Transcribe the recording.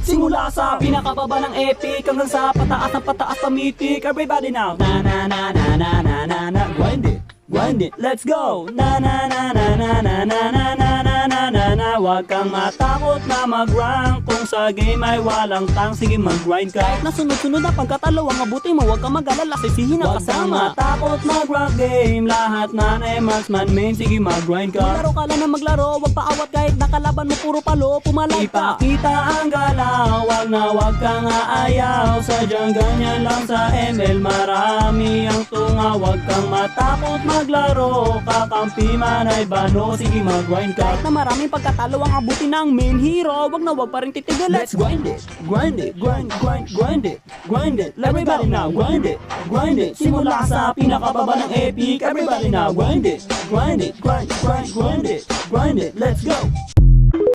Simula sa pinakababa ng epic hanggang sa pataas ng pataas pa mythic. Everybody now, na na na na na na na na. Grind it, let's go. Na na na na na na na na na na na na na. Huwag kang matakot na mag-rank. Kung sa game ay walang tang, sige mag-grind ka. Kahit na sunod-sunod na pagkatalo, ang mabuti mo, huwag kang mag-alala, sisihin ang kasama. Huwag kang matakot mag-rank game. Lahat man ay marksman main, sige mag-grind ka. Maglaro ka lang na maglaro, huwag paawat kahit nakalaban mo puro palo, pumalay pa. Ipakita ang galaw, wag kang aayaw. Sadyang ganyan lang sa ML, marami ang tunga. Huwag kang matakot maglaro, kakampi man ay bano, sige mag-grind ka. Kahit na maraming pagkatalo ang abuti ng main hero, wag pa rin titigil. Let's grind it, grind it, grind it, grind it. Everybody now, grind it, simula sa pinakababa ng epic. Everybody now, grind it, grind it, grind it, let's go.